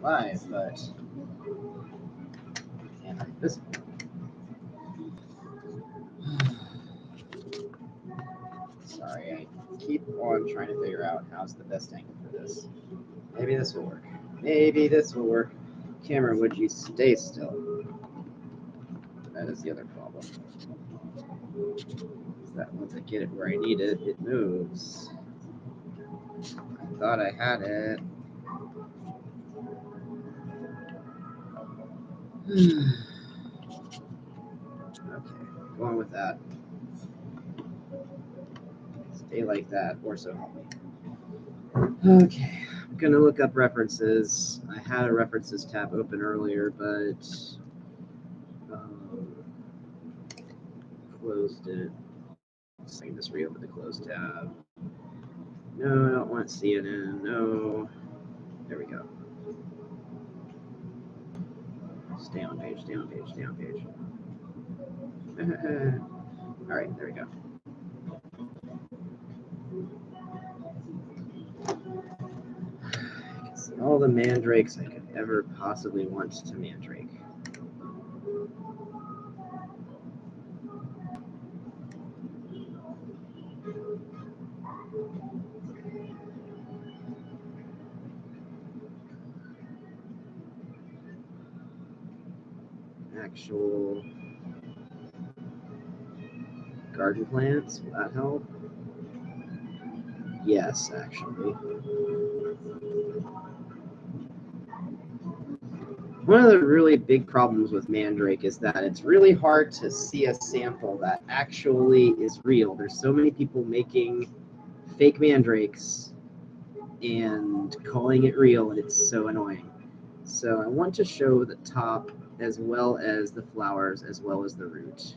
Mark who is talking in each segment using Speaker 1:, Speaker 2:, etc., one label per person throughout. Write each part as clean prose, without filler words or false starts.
Speaker 1: Live, but can't write this. Sorry, I keep on trying to figure out how's the best angle for this. Maybe this will work. Maybe this will work. Camera, would you stay still? That is the other problem. Is that once I get it where I need it, it moves. I thought I had it. Okay, going with that. Stay like that, or so help me. Okay, I'm gonna look up references. I had a references tab open earlier, but closed it. So I can just reopen the closed tab. No, I don't want CNN. No. There we go. Stay on page, stay on page, stay on page. All right, there we go. I can see all the mandrakes I could ever possibly want to mandrake. Actual garden plants, will that help? Yes, actually. One of the really big problems with mandrake is that it's really hard to see a sample that actually is real. There's so many people making fake mandrakes and calling it real, and it's so annoying. So I want to show the top as well as the flowers as well as the root.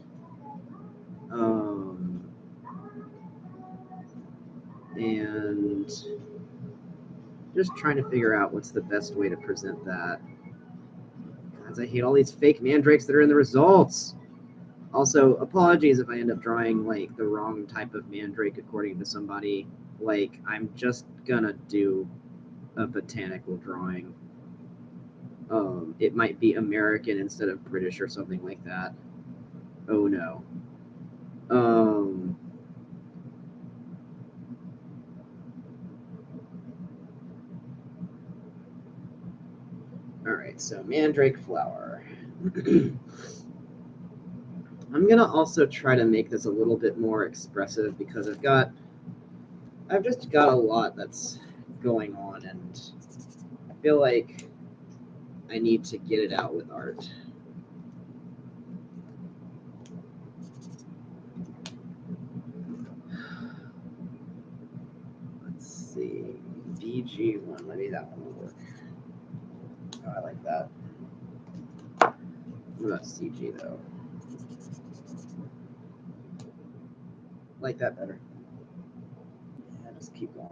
Speaker 1: And just trying to figure out what's the best way to present that. Because I hate all these fake mandrakes that are in the results. Also, apologies if I end up drawing like the wrong type of mandrake according to somebody. Like, I'm just gonna do a botanical drawing. It might be American instead of British or something like that. Oh no. Alright, so mandrake flower. I'm gonna also try to make this a little bit more expressive because I've just got a lot that's going on, and I feel like I need to get it out with art. Let's see, BG1, maybe that one will work. Oh, I like that. What about CG though? Like that better. Yeah, just keep going.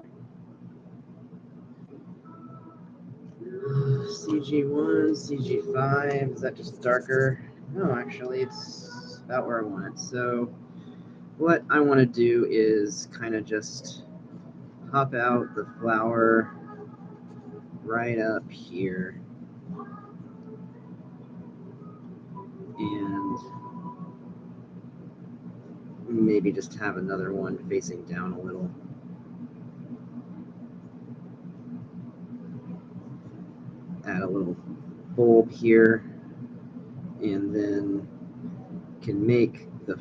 Speaker 1: CG1, CG5, is that just darker? No, actually, it's about where I want it. So what I want to do is kind of just pop out the flower right up here. And maybe just have another one facing down a little. Add a little bulb here, and then can make the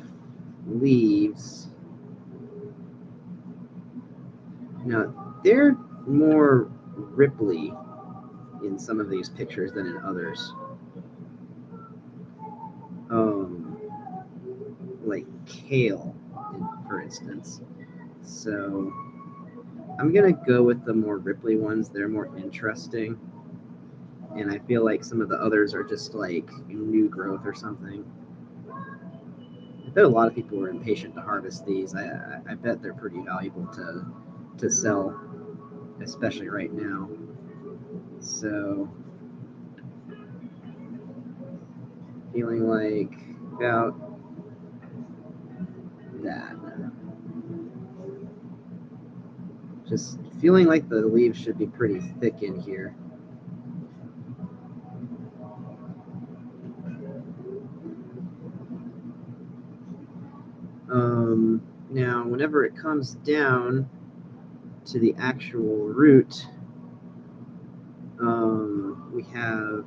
Speaker 1: leaves. Now, they're more ripply in some of these pictures than in others. Like kale, for instance. So I'm gonna go with the more ripply ones. They're more interesting. And I feel like some of the others are just like new growth or something. I bet a lot of people are impatient to harvest these. I bet they're pretty valuable to sell, especially right now. So feeling like about that. Just feeling like the leaves should be pretty thick in here. Now, whenever it comes down to the actual root, we have,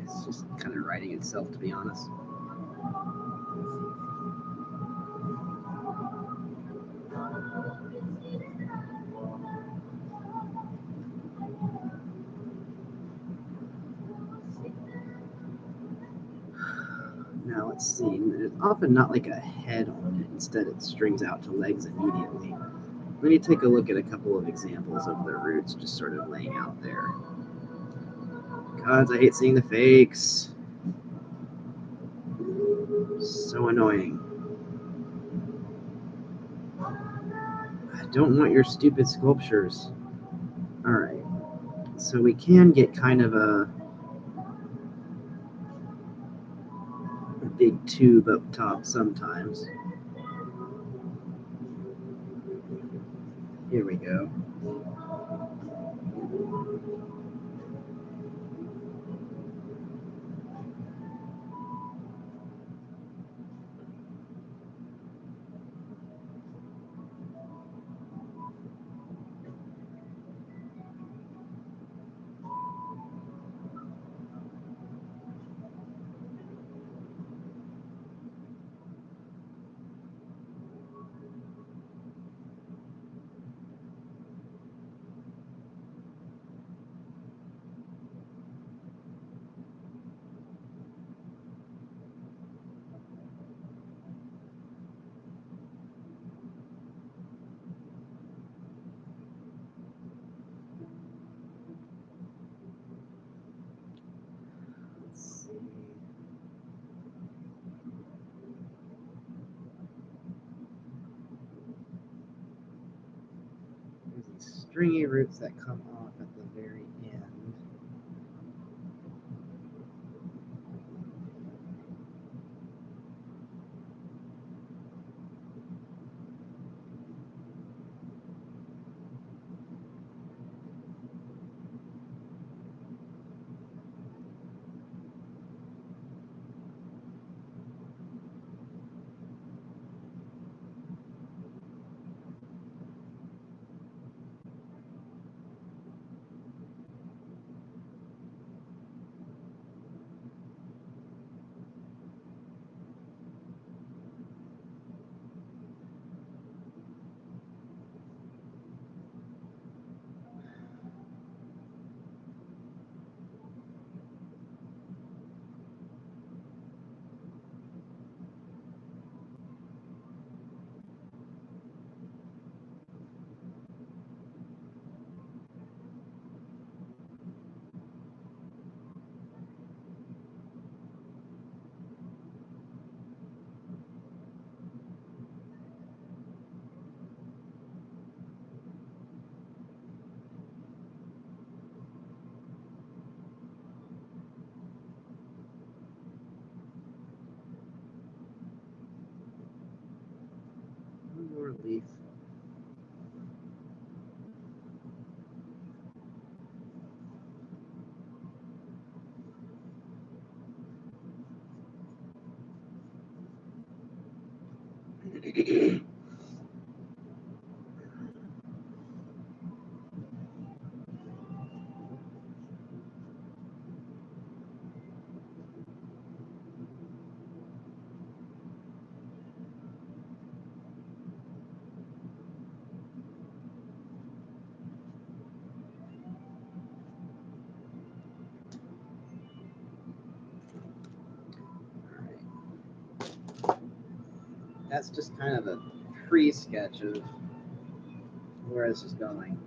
Speaker 1: it's just kind of writing itself, to be honest. Now let's see, there's often not like a head on it, instead it strings out to legs immediately. Let me take a look at a couple of examples of the roots just sort of laying out there. Gods, I hate seeing the fakes. So annoying. I don't want your stupid sculptures. Alright, so we can get kind of a big tube up top sometimes. Here we go. There's these stringy roots that come off at the very end. One more leaf. That's just kind of a pre-sketch of where this is going.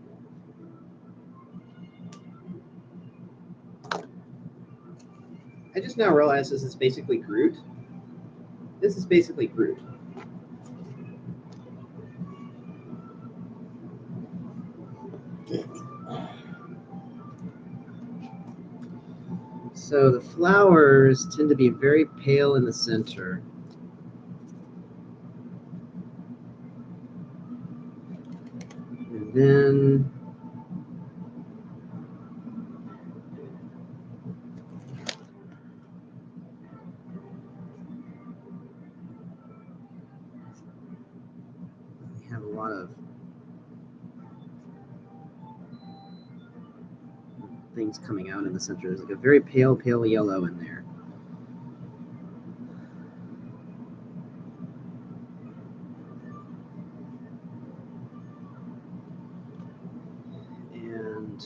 Speaker 1: I just now realized this is basically Groot. This is basically Groot. So the flowers tend to be very pale in the center. And then we have a lot of things coming out in the center. There's like a very pale yellow in there. And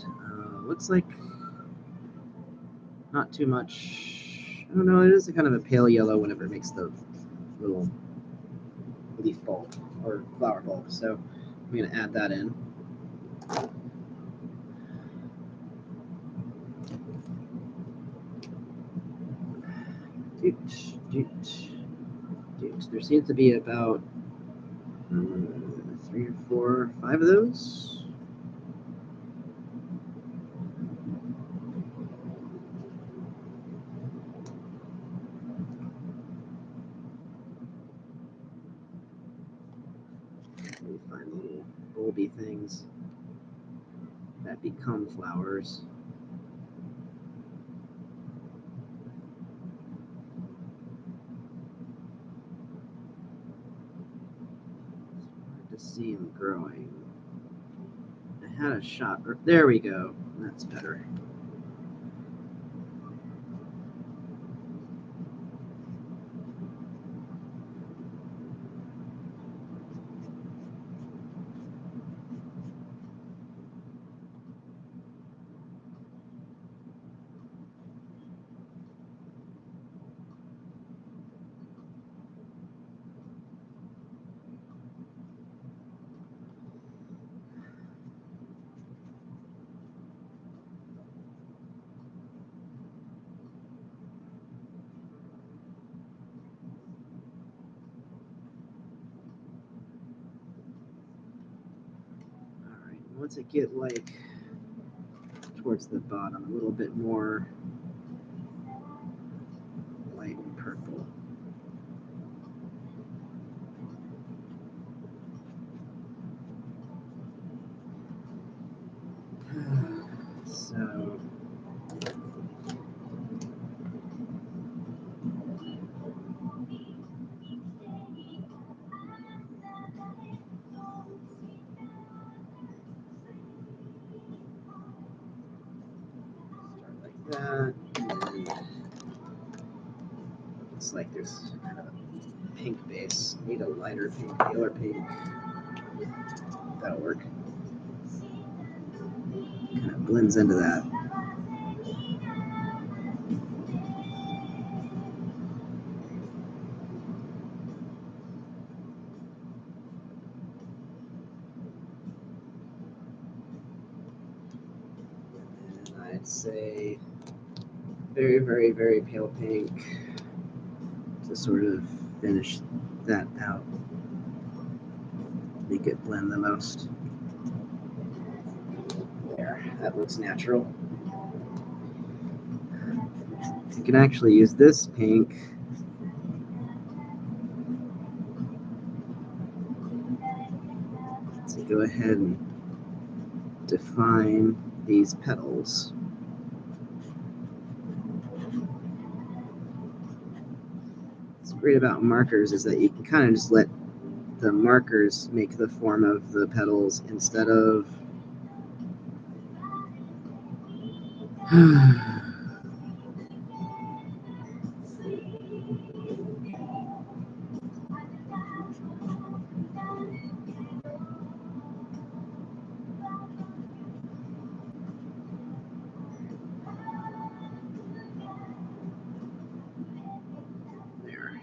Speaker 1: looks like not too much. I don't know, it is a kind of a pale yellow whenever it makes the little leaf bulb or flower bulb. So I'm going to add that in. There seems to be about 3 or 4 or 5 of those. Let me find the little bulby things that become flowers. To see them growing. I had a shot. There we go. That's better. Once it get like towards the bottom, a little bit more light purple. So that. Looks like there's kind of a pink base. Need a lighter pink, paler pink. That'll work. Kind of blends into that. And I'd say very pale pink to sort of finish that out. Make it blend the most. There, that looks natural. You can actually use this pink to go ahead and define these petals. What's great about markers is that you can kind of just let the markers make the form of the petals instead of there.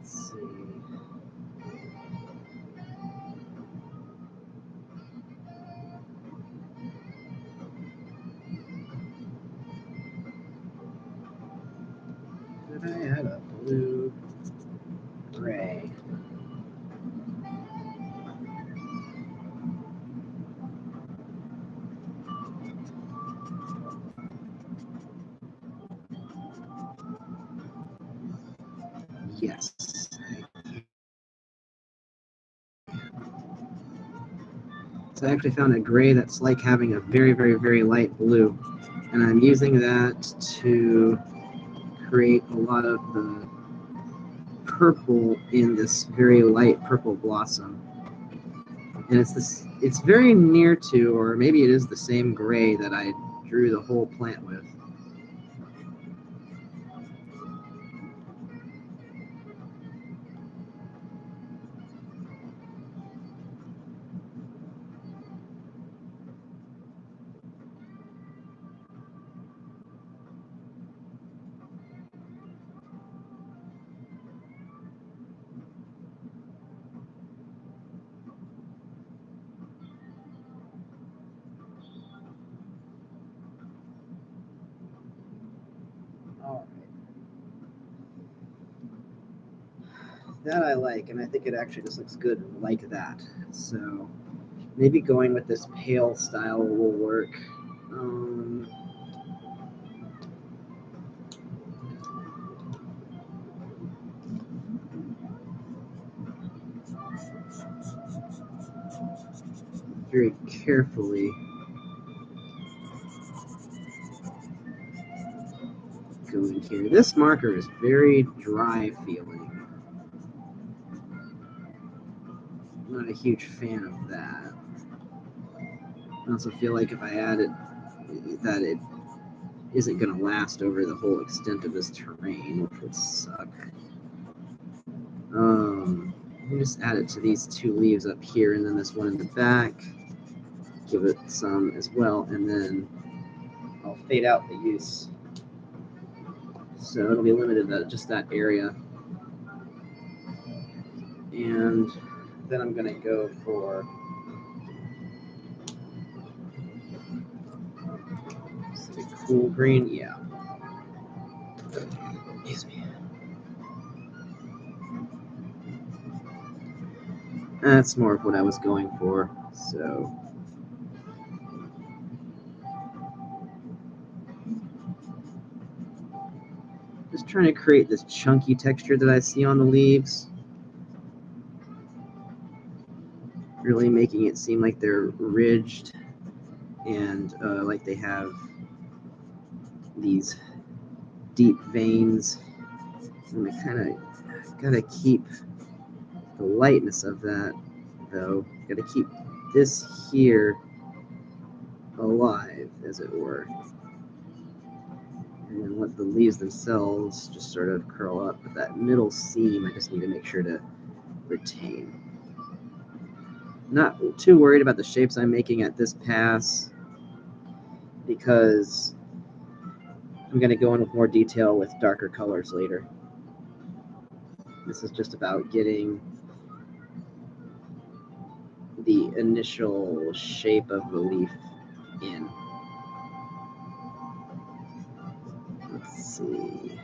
Speaker 1: Let's see. Did I add a blue gray? Yes. So I actually found a gray that's like having a very, very, very light blue. And I'm using that to create a lot of the purple in this very light purple blossom. And it's very near to, or maybe it is the same gray that I drew the whole plant with. All right. That I like, and I think it actually just looks good like that. So maybe going with this pale style will work. Very carefully going here. This marker is very dry feeling. I'm not a huge fan of that. I also feel like if I add it, that it isn't going to last over the whole extent of this terrain, which would suck. Let me just add it to these two leaves up here, and then this one in the back. Give it some as well, and then I'll fade out the use. So it'll be limited to just that area. And then I'm going to go for a cool green. Yeah. Excuse me. That's more of what I was going for. So just trying to create this chunky texture that I see on the leaves. really making it seem like they're ridged and like they have these deep veins. And I kind of gotta keep the lightness of that, though. Gotta keep this here alive, as it were. And then let the leaves themselves just sort of curl up. But that middle seam, I just need to make sure to retain. Not too worried about the shapes I'm making at this pass, because I'm going to go in with more detail with darker colors later. This is just about getting the initial shape of the leaf in. Let's see.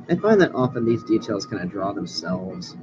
Speaker 1: I find that often these details kind of draw themselves.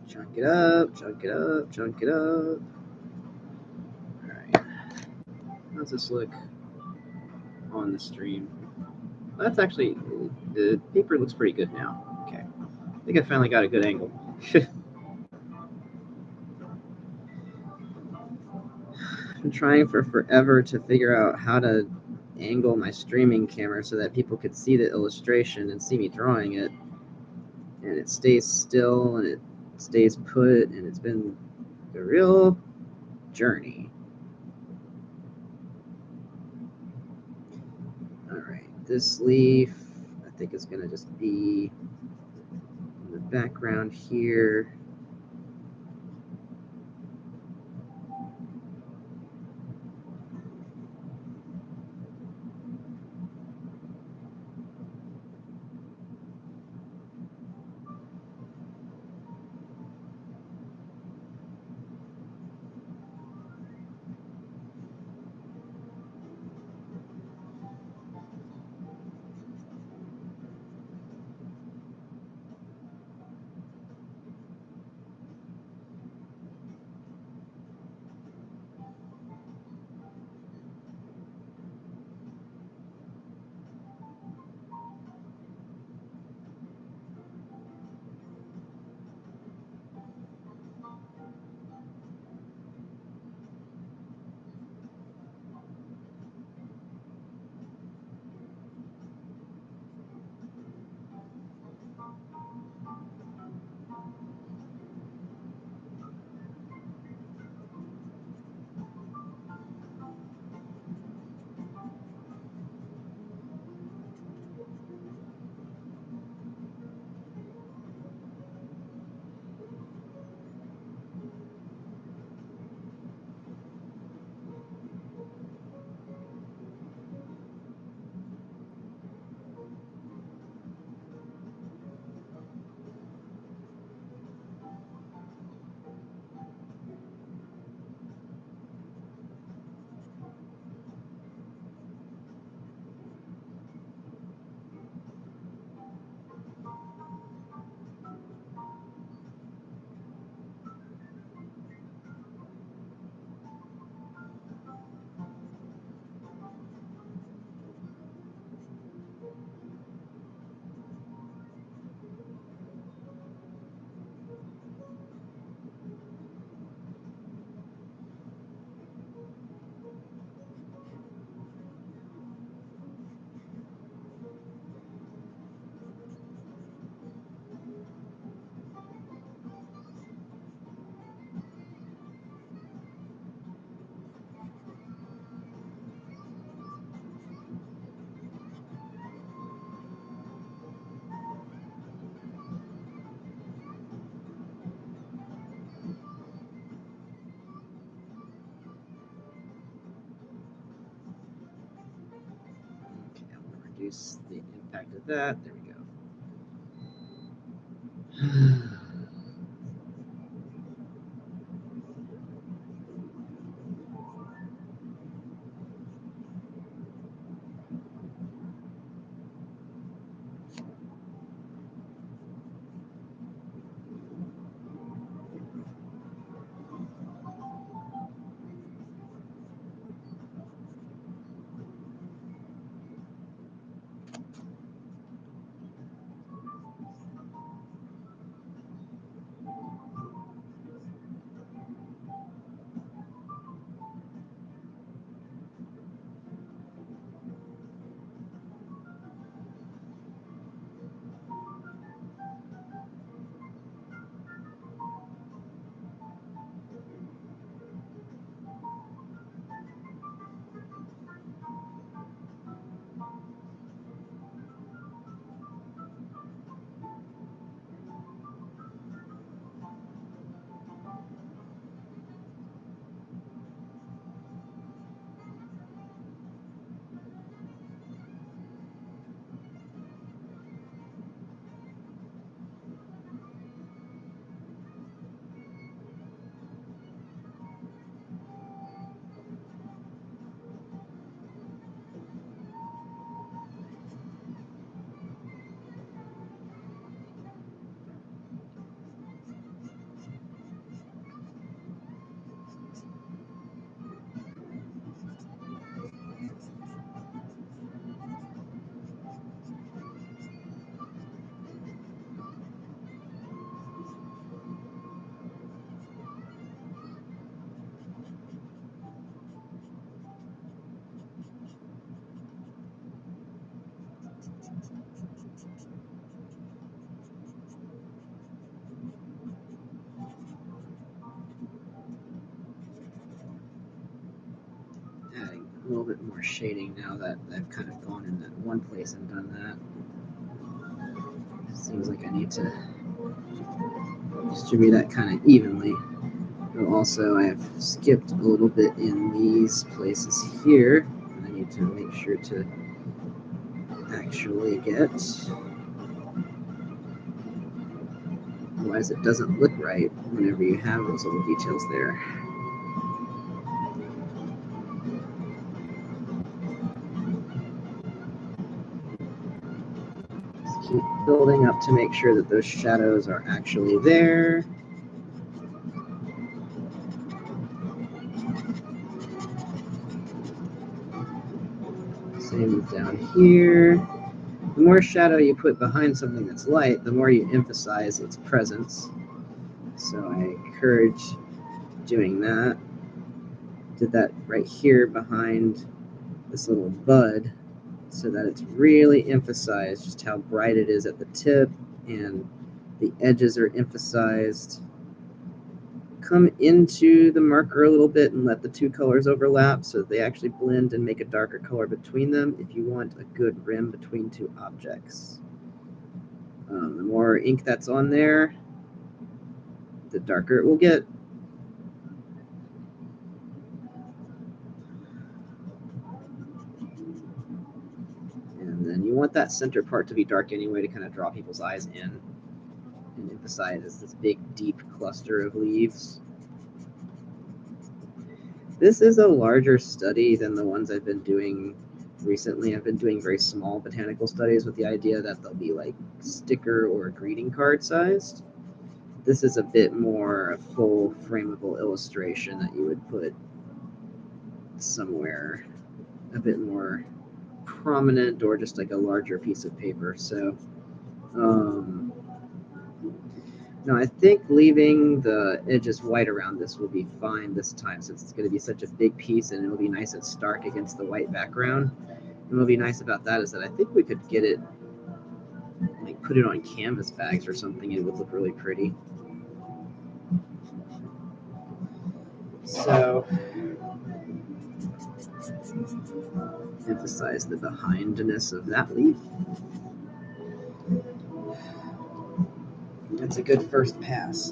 Speaker 1: Chunk it up, chunk it up, chunk it up. All right. How's this look on the stream? That's actually, the paper looks pretty good now. Okay. I think I finally got a good angle. I've been trying for forever to figure out how to angle my streaming camera so that people could see the illustration and see me drawing it. And it stays still and it stays put, and it's been a real journey. All right, this leaf I think is going to just be in the background here. reduce the impact of that. There we go. Adding a little bit more shading now that I've kind of gone in that one place and done that. Seems like I need to distribute that kind of evenly. But also, I have skipped a little bit in these places here. I need to make sure to actually get. Otherwise, it doesn't look right whenever you have those little details there. Just keep building up to make sure that those shadows are actually there. Same down here. The more shadow you put behind something that's light, the more you emphasize its presence. So I encourage doing that. Did that right here behind this little bud so that it's really emphasized just how bright it is at the tip and the edges are emphasized. Come into the marker a little bit and let the two colors overlap so they actually blend and make a darker color between them if you want a good rim between two objects. The more ink that's on there, the darker it will get. And then you want that center part to be dark anyway to kind of draw people's eyes in and emphasize this big, deep cluster of leaves. This is a larger study than the ones I've been doing recently. I've been doing very small botanical studies with the idea that they'll be like sticker or greeting card sized. This is a bit more a full frameable illustration that you would put somewhere a bit more prominent or just like a larger piece of paper. So no, I think leaving the edges white around this will be fine this time since it's going to be such a big piece and it'll be nice and stark against the white background. And what'll be nice about that is that I think we could get it, like put it on canvas bags or something, and it would look really pretty. So emphasize the behindness of that leaf. That's a good first pass.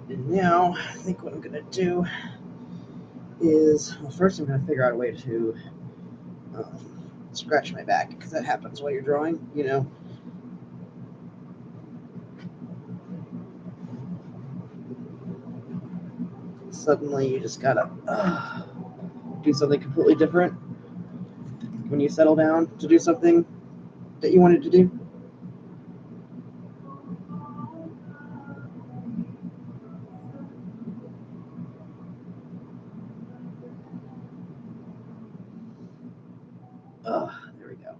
Speaker 1: And Now, I think what I'm going to do is, well, first I'm going to figure out a way to scratch my back, because that happens while you're drawing, you know. Suddenly you just gotta do something completely different when you settle down to do something that you wanted to do. There we go.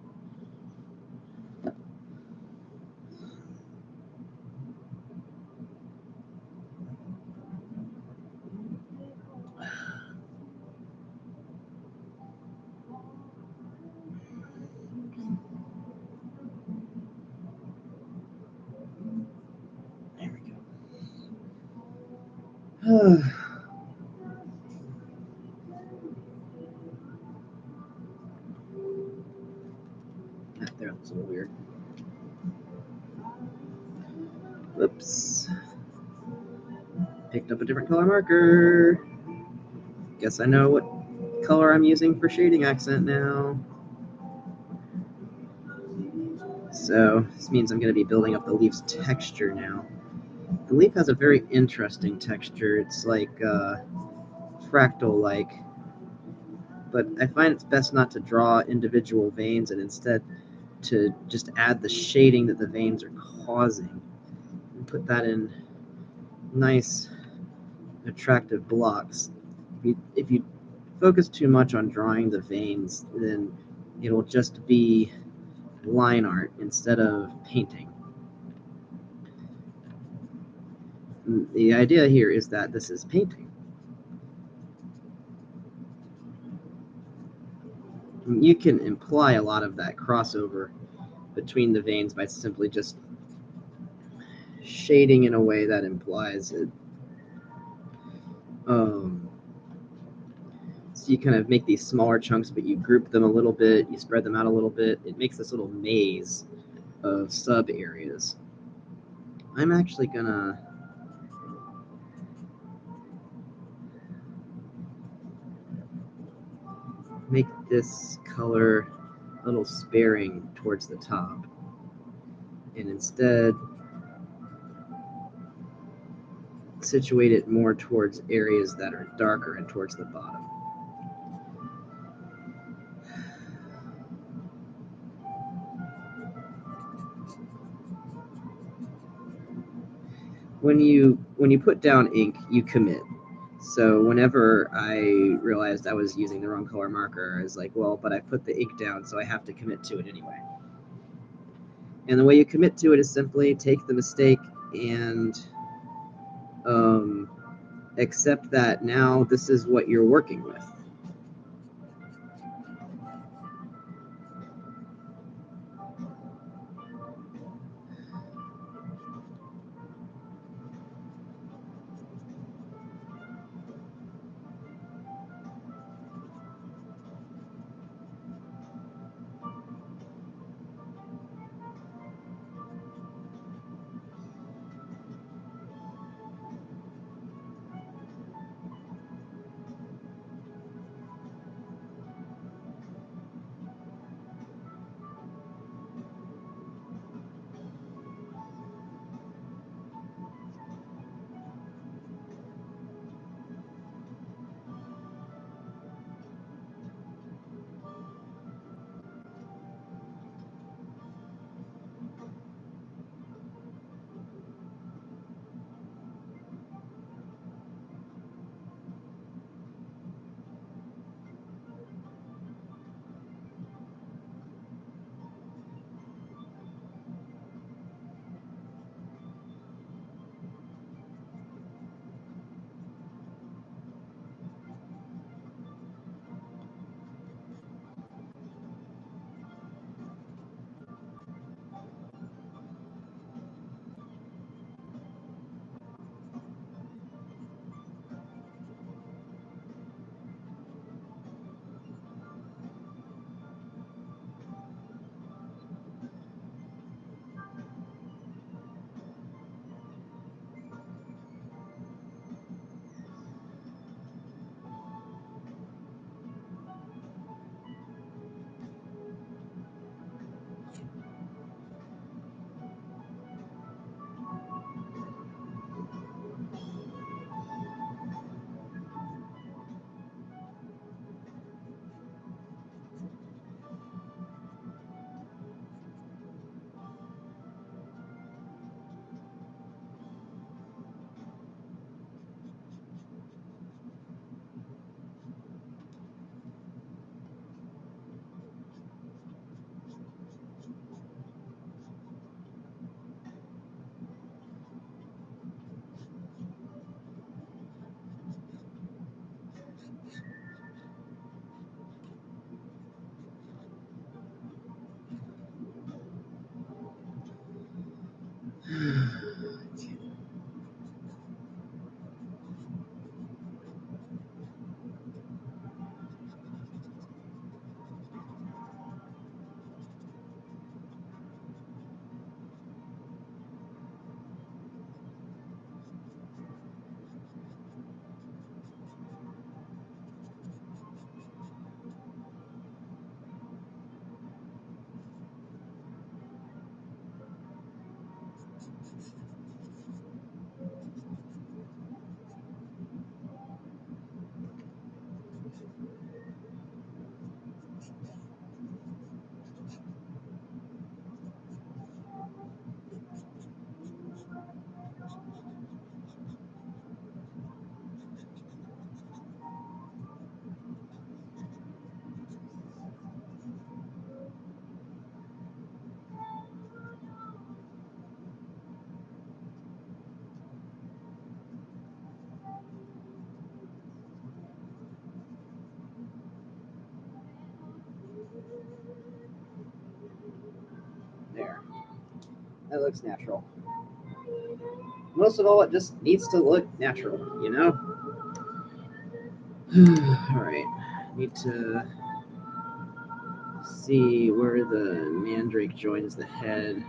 Speaker 1: There we go. There, looks a little weird. Whoops. Picked up a different color marker. Guess I know what color I'm using for shading accent now. So this means I'm going to be building up the leaf's texture now. The leaf has a very interesting texture. It's like fractal-like, but I find it's best not to draw individual veins and instead to just add the shading that the veins are causing and put that in nice, attractive blocks. If you focus too much on drawing the veins, then it'll just be line art instead of painting. The idea here is that this is painting. You can imply a lot of that crossover between the veins by simply just shading in a way that implies it. So you kind of make these smaller chunks, but you group them a little bit, you spread them out a little bit. It makes this little maze of sub areas. I'm actually gonna make this color a little sparing towards the top, and instead situate it more towards areas that are darker and towards the bottom. When you put down ink, you commit. So whenever I realized I was using the wrong color marker, I was like, well, but I put the ink down, so I have to commit to it anyway. And the way you commit to it is simply take the mistake and accept that now this is what you're working with. There. That looks natural. Most of all, it just needs to look natural, you know? Alright. Need to see where the mandrake joins the head.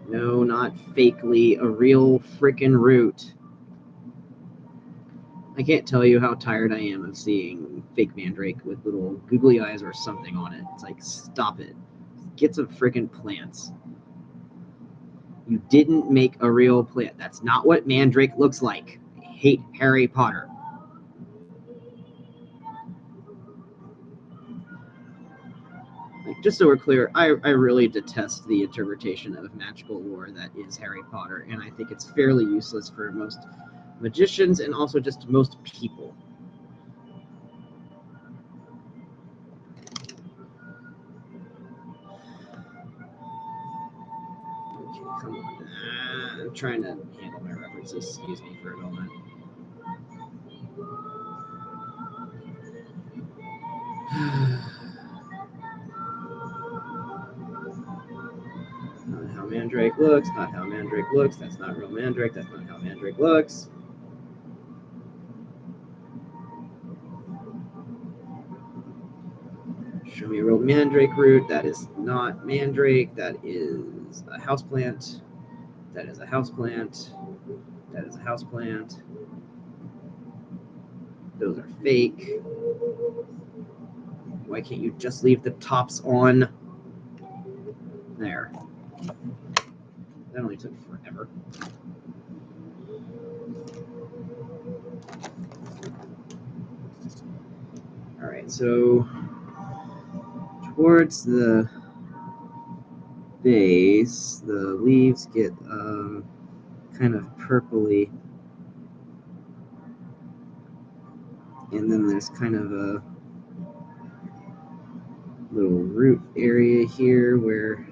Speaker 1: No, not fakely, a real frickin' root. I can't tell you how tired I am of seeing fake mandrake with little googly eyes or something on it. It's like, stop it. Get some frickin' plants. You didn't make a real plant. That's not what mandrake looks like. I hate Harry Potter. Like, just so we're clear, I really detest the interpretation of magical lore that is Harry Potter, and I think it's fairly useless for most magicians and also just most people. Okay, come on. I'm trying to handle my references. Excuse me for a moment. Not how mandrake looks, not how mandrake looks. That's not real mandrake. That's not how mandrake looks. Show me a real mandrake root. That is not mandrake. That is a houseplant. That is a houseplant. That is a houseplant. Those are fake. Why can't you just leave the tops on? There. That only took forever. Alright, so towards the base, the leaves get kind of purpley. And then there's kind of a little root area here where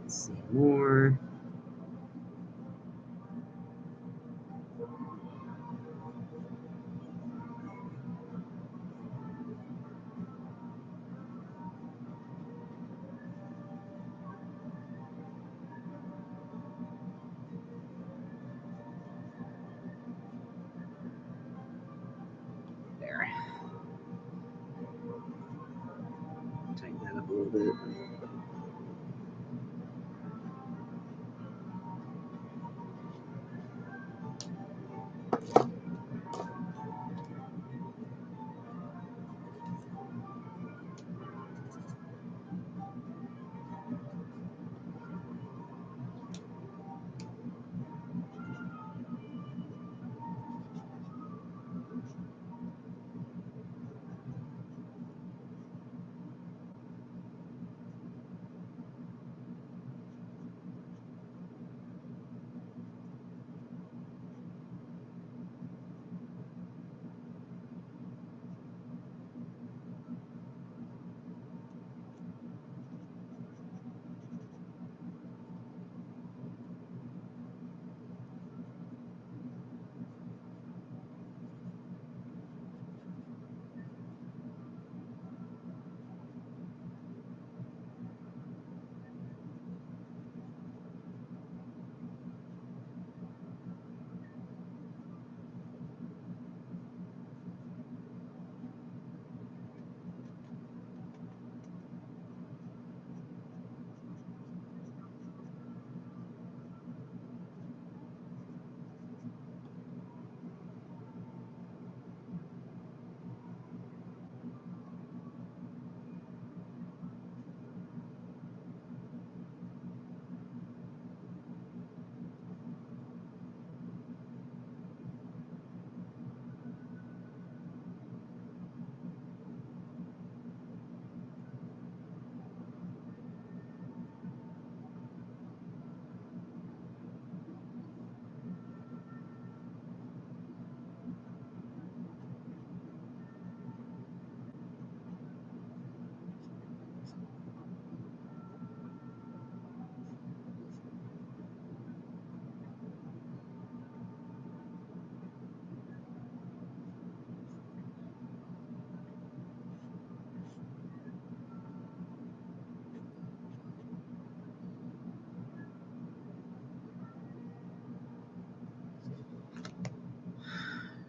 Speaker 1: let's see more.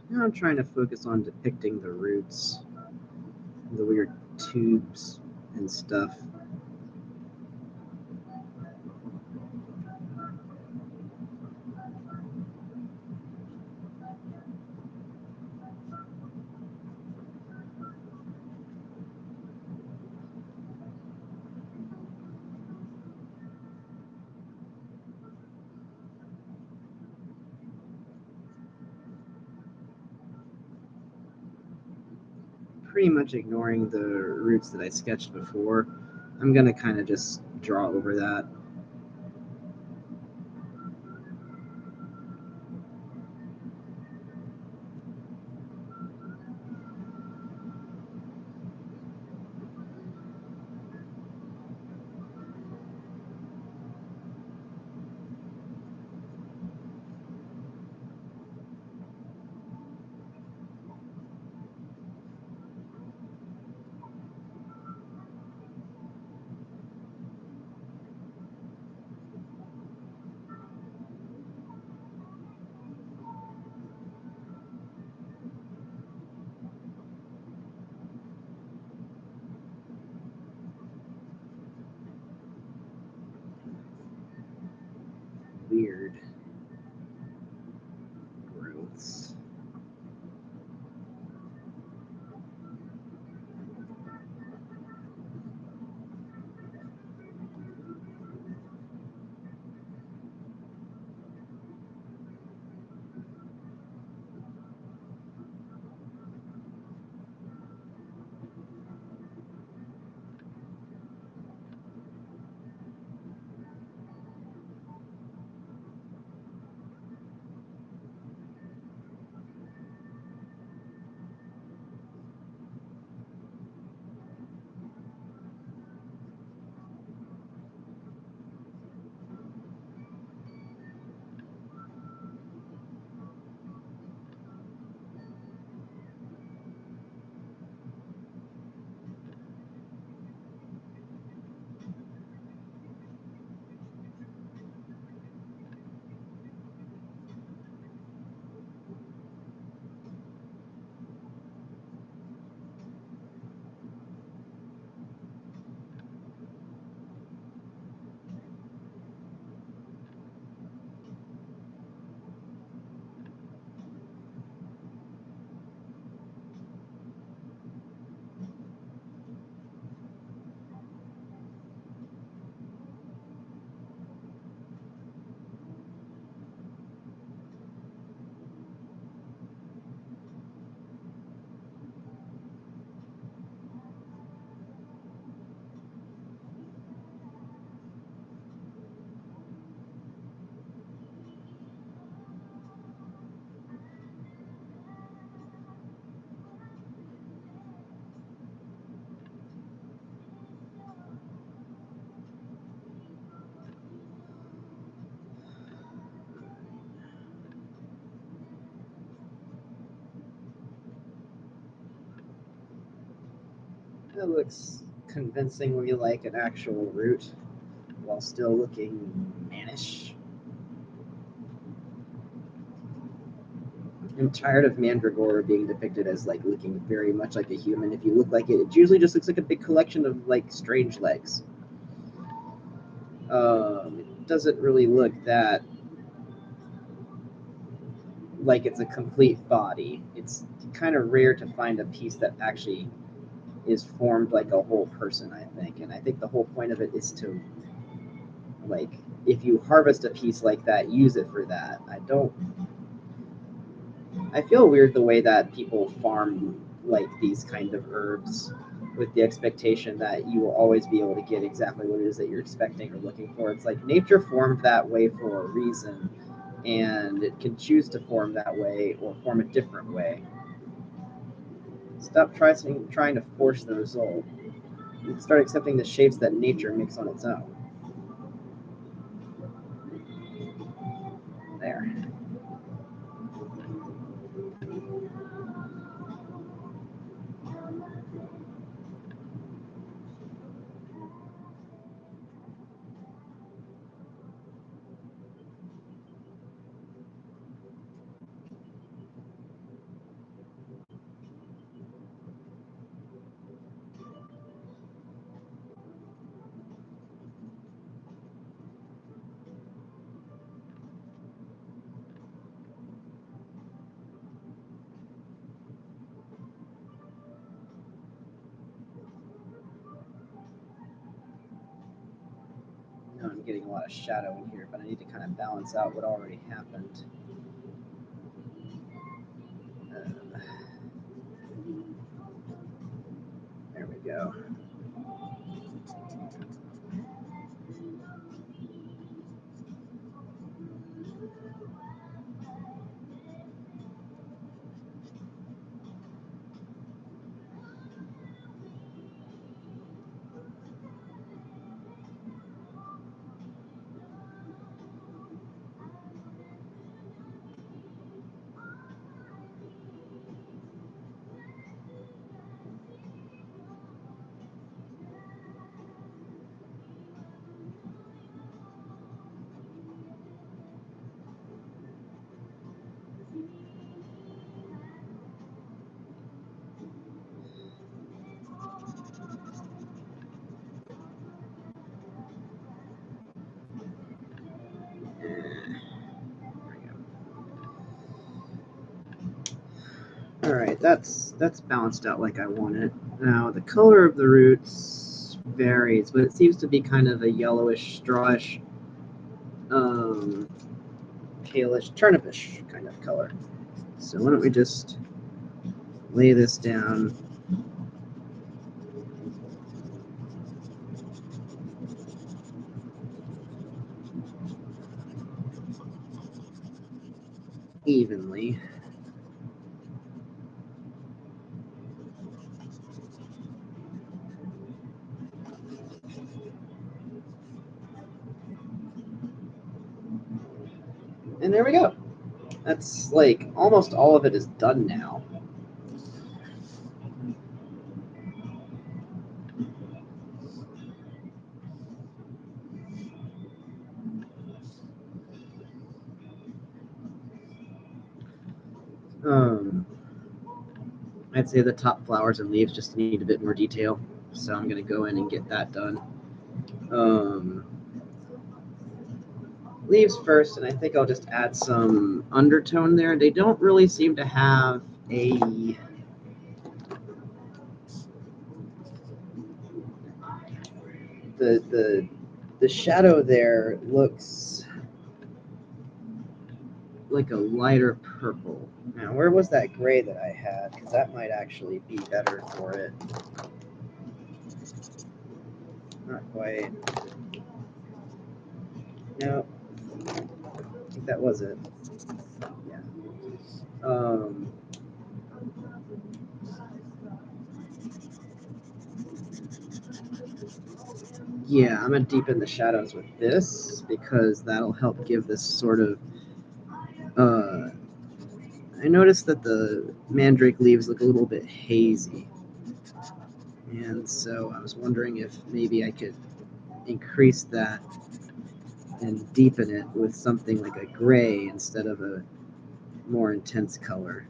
Speaker 1: Now I'm trying to focus on depicting the roots, the weird tubes and stuff. Pretty much ignoring the roots that I sketched before. I'm going to kind of just draw over that. Weird growths. That looks convincingly like an actual root while still looking mannish. I'm tired of Mandragora being depicted as like looking very much like a human. If you look like it usually just looks like a big collection of like strange legs. It doesn't really look that like it's a complete body. It's kind of rare to find a piece that actually is formed like a whole person, I think. And I think the whole point of it is to, like, if you harvest a piece like that, use it for that. I feel weird the way that people farm like these kind of herbs with the expectation that you will always be able to get exactly what it is that you're expecting or looking for. It's like nature formed that way for a reason, and it can choose to form that way or form a different way. Stop trying to force the result and start accepting the shapes that nature makes on its own. There. getting a lot of shadow in here, but I need to kind of balance out what already happened. There we go. All right, that's balanced out like I want it. Now the color of the roots varies, but it seems to be kind of a yellowish, strawish, palish, turnipish kind of color. So why don't we just lay this down evenly. And there we go. That's like almost all of it is done now. I'd say the top flowers and leaves just need a bit more detail, so I'm going to go in and get that done. Leaves first, and I think I'll just add some undertone there. They don't really seem to have a the shadow there looks like a lighter purple. Now, where was that gray that I had? Because that might actually be better for it. Not quite. No, I think that was it. Yeah. Yeah, I'm gonna deepen the shadows with this because that'll help give this sort of. I noticed that the mandrake leaves look a little bit hazy, and so I was wondering if maybe I could increase that and deepen it with something like a gray instead of a more intense color.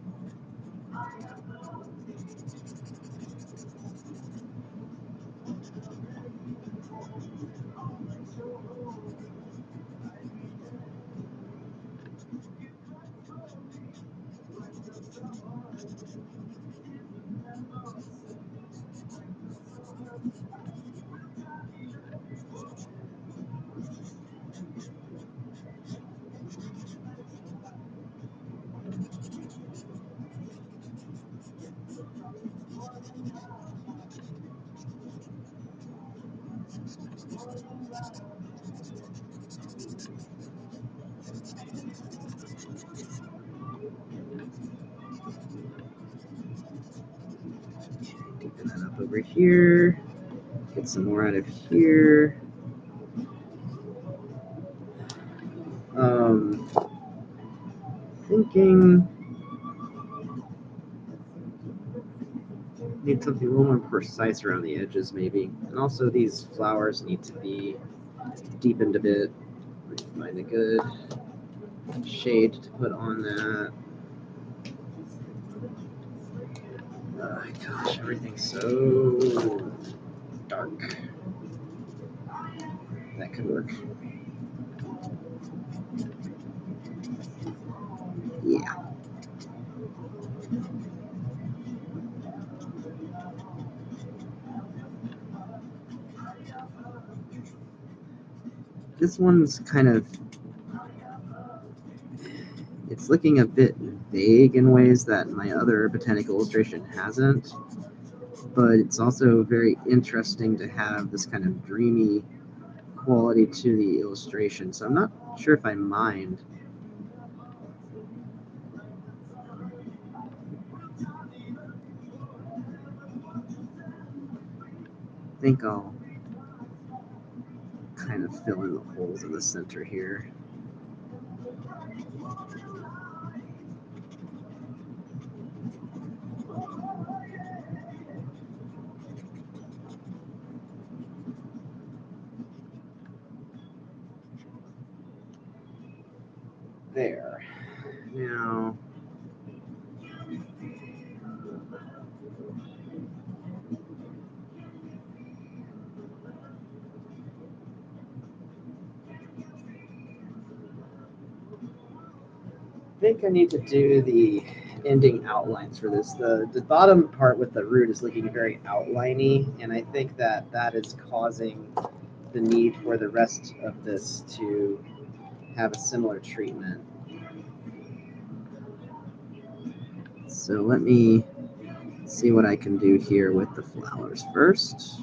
Speaker 1: Deepen that up over here. Get some more out of here. Thinking need something a little more precise around the edges, maybe. And also, these flowers need to be deepened a bit. Find a good shade to put on that. Oh gosh, everything's so dark. That could work. Yeah. this one's kind of, it's looking a bit vague in ways that my other botanical illustration hasn't, but it's also very interesting to have this kind of dreamy quality to the illustration, so I'm not sure if I mind. I think I'll kind of fill in the holes in the center here. There. Now, I think I need to do the ending outlines for this. The bottom part with the root is looking very outliney, and I think that that is causing the need for the rest of this to have a similar treatment. So let me see what I can do here with the flowers first.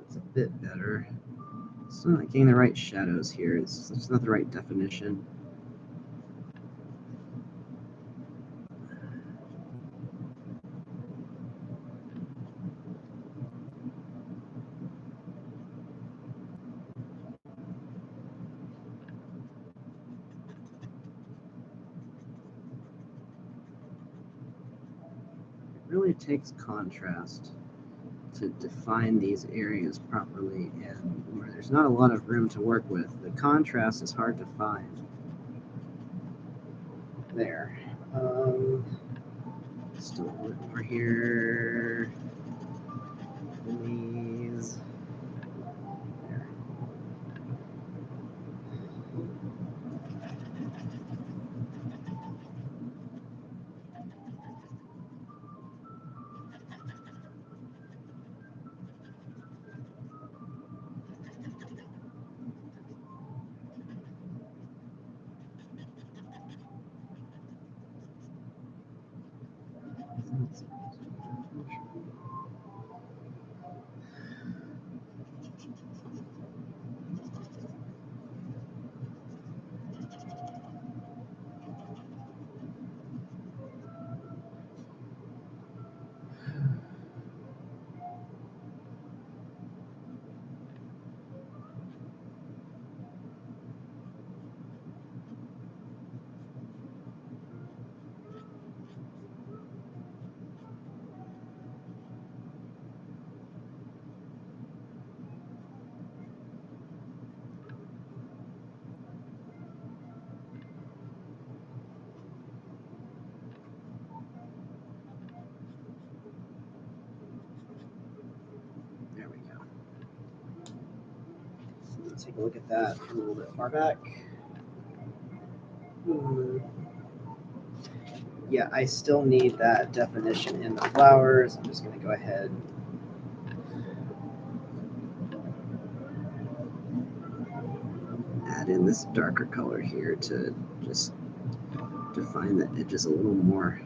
Speaker 1: That's a bit better. It's not getting the right shadows here. It's not the right definition. It really takes contrast to define these areas properly, and where there's not a lot of room to work with. The contrast is hard to find. There. Still a little bit more here. These. There. There we go. So let's take a look at that a little bit far back. Yeah, I still need that definition in the flowers. I'm just going to go ahead add in this darker color here to just define the edges a little more.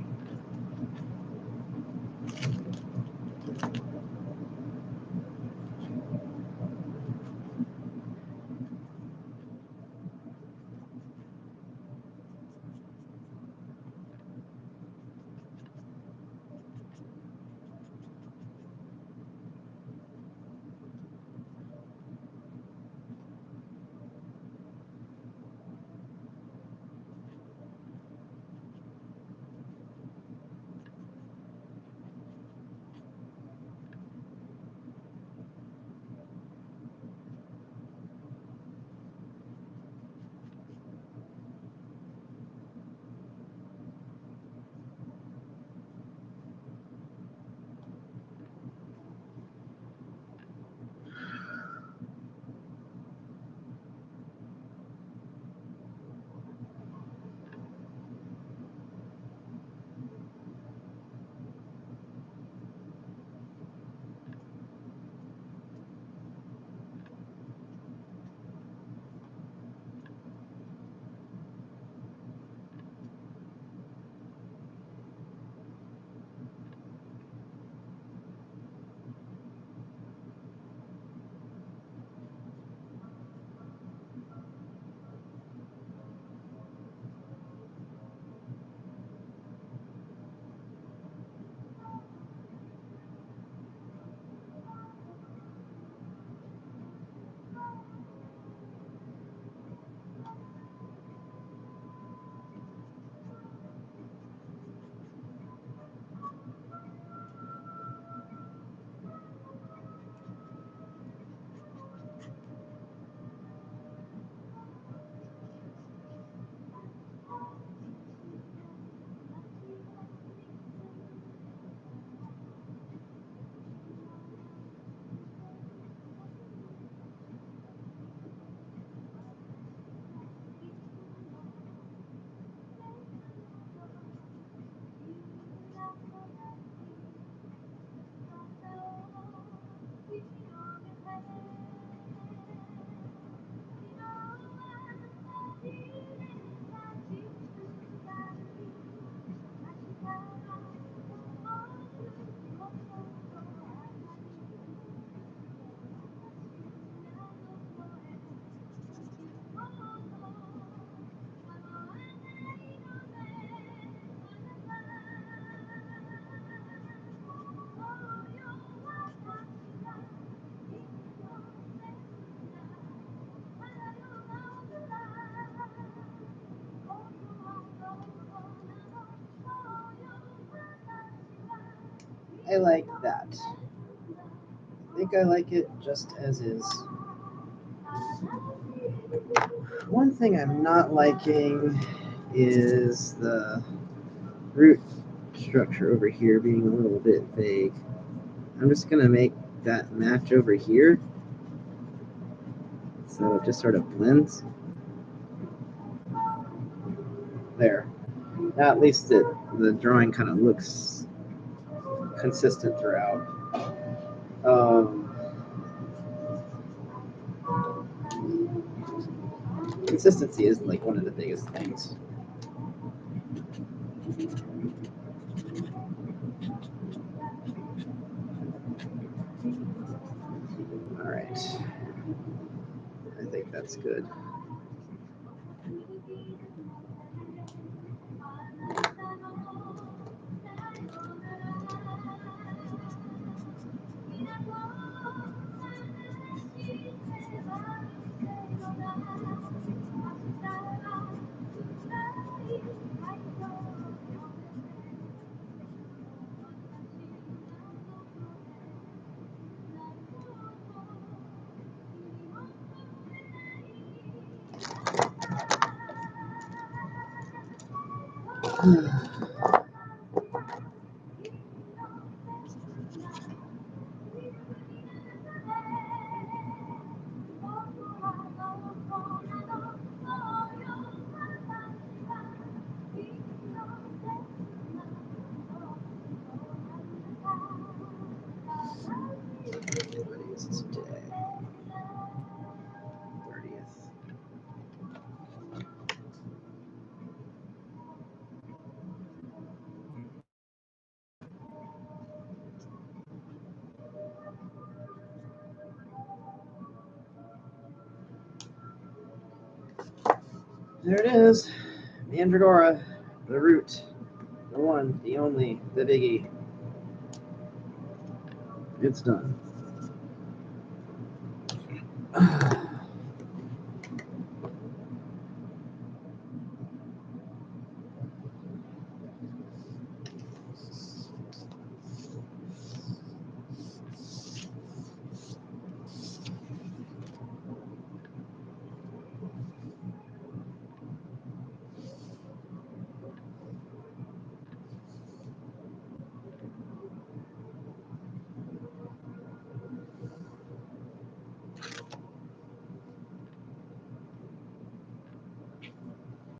Speaker 1: I like that. think I like it just as is. One thing I'm not liking is the root structure over here being a little bit vague. I'm just going to make that match over here so it just sort of blends. There. Now at least the drawing kind of looks consistent throughout. Consistency is like one of the biggest things. All right. I think that's good. What is today? 30th. There it is. Mandragora, the root, the one, the only, the biggie. It's done.